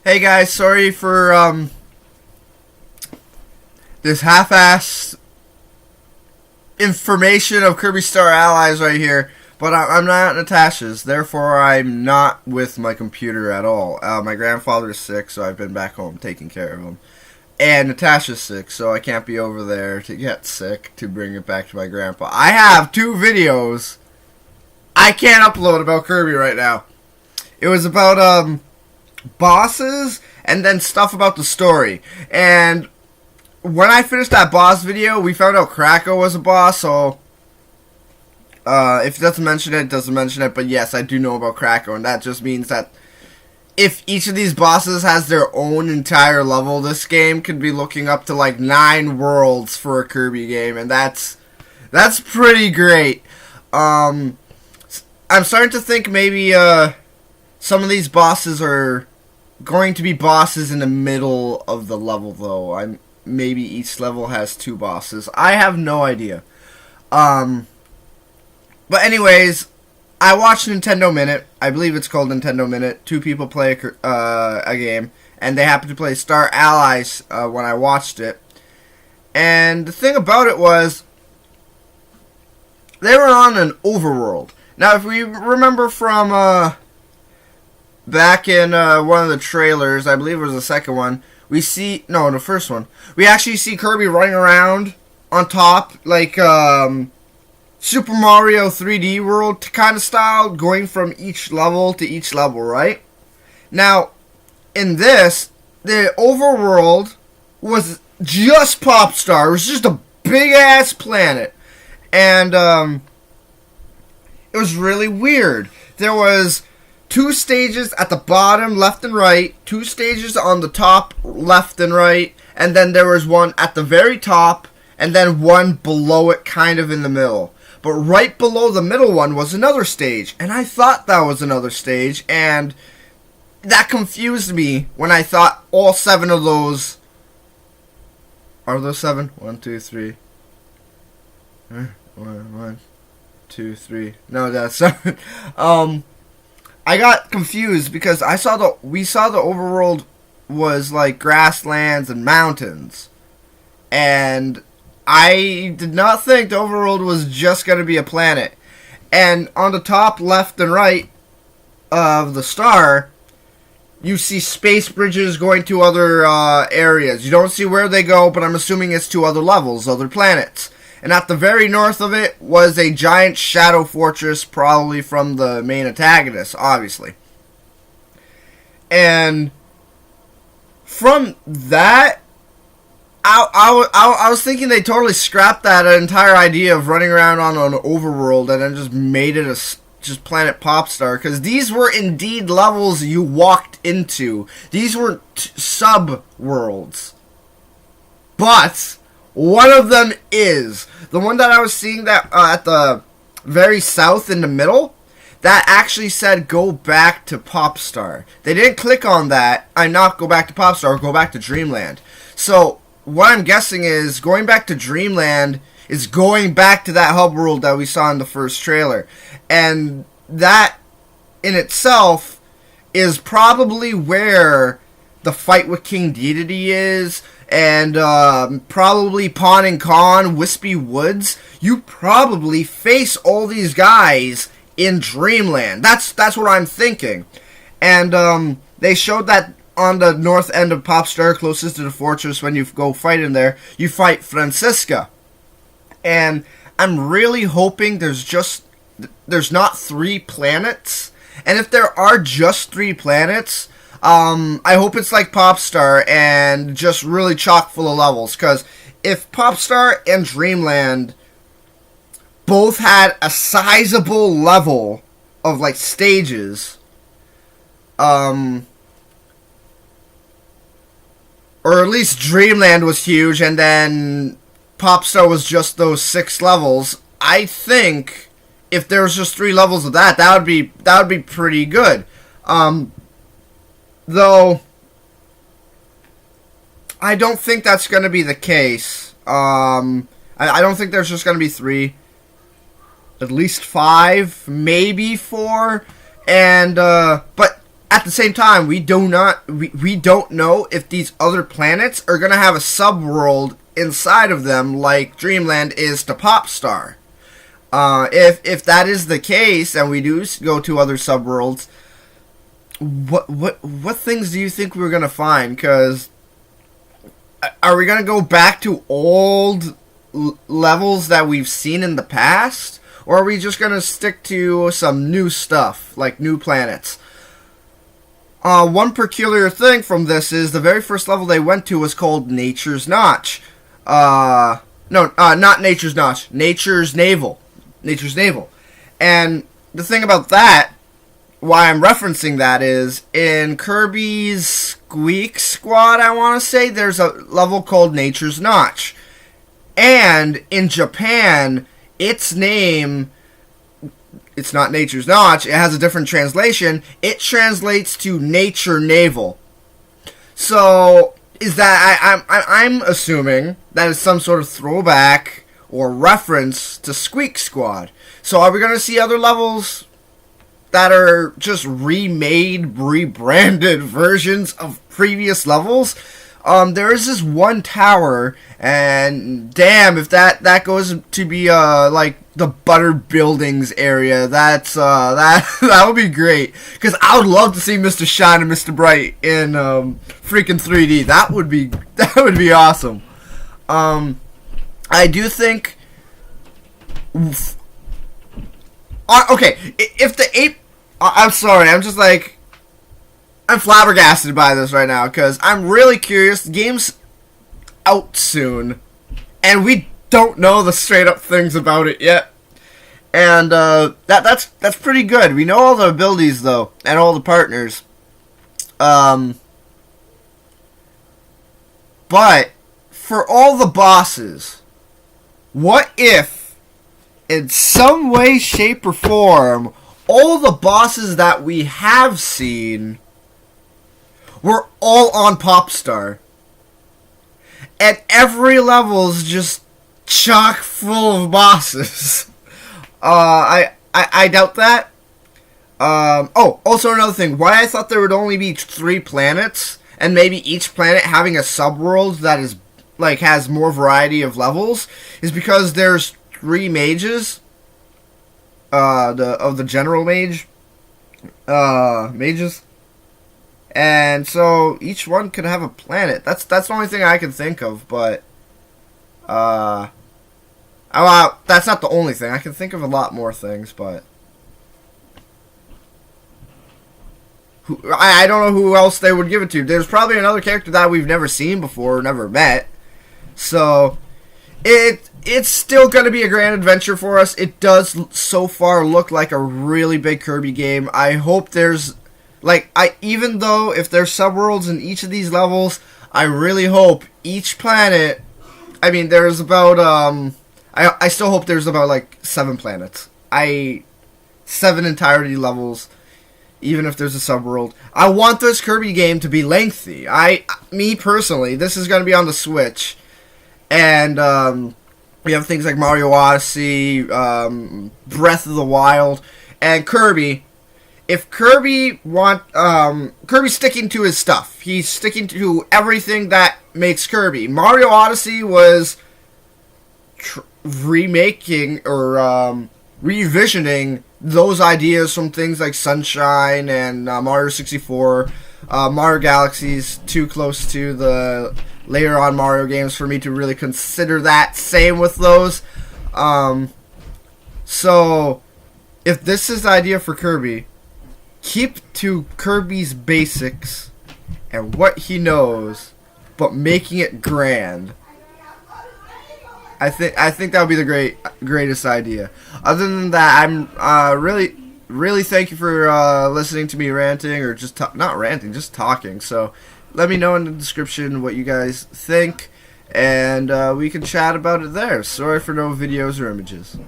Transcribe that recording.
Hey guys, sorry for this half-assed information of Kirby Star Allies right here, but I'm not at Tashi's, therefore I'm not with my computer at all. My grandfather is sick, so I've been back home taking care of him. And Natasha's sick, so I can't be over there to get sick to bring it back to my grandpa. I have 2 videos I can't upload about Kirby right now. It was about bosses and then stuff about the story. And when I finished that boss video, we found out Kracko was a boss, so if it doesn't mention it, it doesn't mention it. But yes, I do know about Kracko, and that just means that if each of these bosses has their own entire level, this game could be looking up to like 9 worlds for a Kirby game, and that's pretty great. I'm starting to think maybe some of these bosses are going to be bosses in the middle of the level, though. Maybe each level has 2 bosses. I have no idea. But anyways, I watched Nintendo Minute. I believe it's called Nintendo Minute. 2 people play a game, and they happened to play Star Allies when I watched it. And the thing about it was, they were on an overworld. Now, if we remember from back in one of the trailers, I believe it was the second one, we see, no, the first one, we actually see Kirby running around on top, like Super Mario 3D World kind of style, going from each level to each level, right? Now, in this, the overworld was just Popstar. It was just a big-ass planet. And it was really weird. There was 2 stages at the bottom, left and right, 2 stages on the top, left and right, and then there was one at the very top, and then one below it, kind of in the middle. But right below the middle one was another stage, and I thought that was another stage, and that confused me when I thought all 7 of those... Are those 7? 1, 2, 3. 1, 2, 3. No, that's 7. I got confused because we saw the overworld was like grasslands and mountains, and I did not think the overworld was just going to be a planet. And on the top left and right of the star, you see space bridges going to other areas. You don't see where they go, but I'm assuming it's to other levels, other planets. And at the very north of it was a giant shadow fortress, probably from the main antagonist, obviously. And from that, I was thinking they totally scrapped that entire idea of running around on an overworld and then just made it just Planet Popstar. Because these were indeed levels you walked into. These were sub-worlds. But one of them is the one that I was seeing that at the very south in the middle. That actually said go back to Popstar. They didn't click on that. Not go back to Popstar, go back to Dreamland. So what I'm guessing is going back to Dreamland is going back to that hub world that we saw in the first trailer. And that in itself is probably where the fight with King Dedede is. And probably Pawn and Con, Wispy Woods. You probably face all these guys in Dreamland. That's what I'm thinking. And they showed that on the north end of Popstar, closest to the fortress, when you go fight in there, you fight Francisca. And I'm really hoping there's not 3 planets. And if there are just 3 planets, I hope it's like Popstar and just really chock full of levels. Because if Popstar and Dreamland both had a sizable level of like stages, or at least Dreamland was huge and then Popstar was just those 6 levels, I think if there was just 3 levels of that would be pretty good. Though I don't think that's going to be the case. I don't think there's just going to be 3. At least 5, maybe 4. And but at the same time, we don't know if these other planets are gonna have a subworld inside of them, like Dreamland is to Popstar. If that is the case, and we do go to other subworlds, what things do you think we're gonna find? Because are we gonna go back to old levels that we've seen in the past, or are we just gonna stick to some new stuff, like new planets? One peculiar thing from this is the very first level they went to was called Nature's Notch. No, not Nature's Notch. Nature's Navel. Nature's Navel. And the thing about that, why I'm referencing that, is in Kirby's Squeak Squad, I want to say, there's a level called Nature's Notch. And in Japan, its name, it's not Nature's Notch, it has a different translation. It translates to Nature Navel. So, is that, I'm assuming that is some sort of throwback or reference to Squeak Squad. So are we going to see other levels that are just remade, rebranded versions of previous levels? There is this one tower, and damn, if that goes to be like the Butter Buildings area, that would be great. Because I would love to see Mr. Shine and Mr. Bright in freaking 3D. That would be awesome. I do think. Okay, if the ape, I'm sorry, I'm just like, I'm flabbergasted by this right now, because I'm really curious. The game's out soon, and we don't know the straight up things about it yet. And that's pretty good. We know all the abilities, though, and all the partners. But for all the bosses, what if, in some way, shape, or form, all the bosses that we have seen were all on Popstar, and every level's just chock full of bosses? I doubt that. Oh, also another thing. Why I thought there would only be 3 planets, and maybe each planet having a subworld that is like has more variety of levels, is because there's 3 mages. Of the general mages, and so each one could have a planet. That's the only thing I can think of, but that's not the only thing. I can think of a lot more things, but I don't know who else they would give it to. There's probably another character that we've never seen before, never met. So it's still going to be a grand adventure for us. It does so far look like a really big Kirby game. I hope there's, like, even though if there's subworlds in each of these levels, I really hope each planet, I mean, there's about, I still hope there's about, like, 7 planets. 7 entirety levels, even if there's a subworld. I want this Kirby game to be lengthy. Me personally, this is going to be on the Switch, and, we have things like Mario Odyssey, Breath of the Wild, and Kirby. If Kirby's sticking to his stuff. He's sticking to everything that makes Kirby. Mario Odyssey was remaking or revisioning those ideas from things like Sunshine and Mario 64. Mario Galaxy's too close to the later on Mario games for me to really consider that. Same with those. So, if this is the idea for Kirby, keep to Kirby's basics and what he knows, but making it grand. I think that would be the greatest idea. Other than that, I'm really thank you for listening to me ranting, or just not ranting, just talking. So let me know in the description what you guys think, and we can chat about it there. Sorry for no videos or images.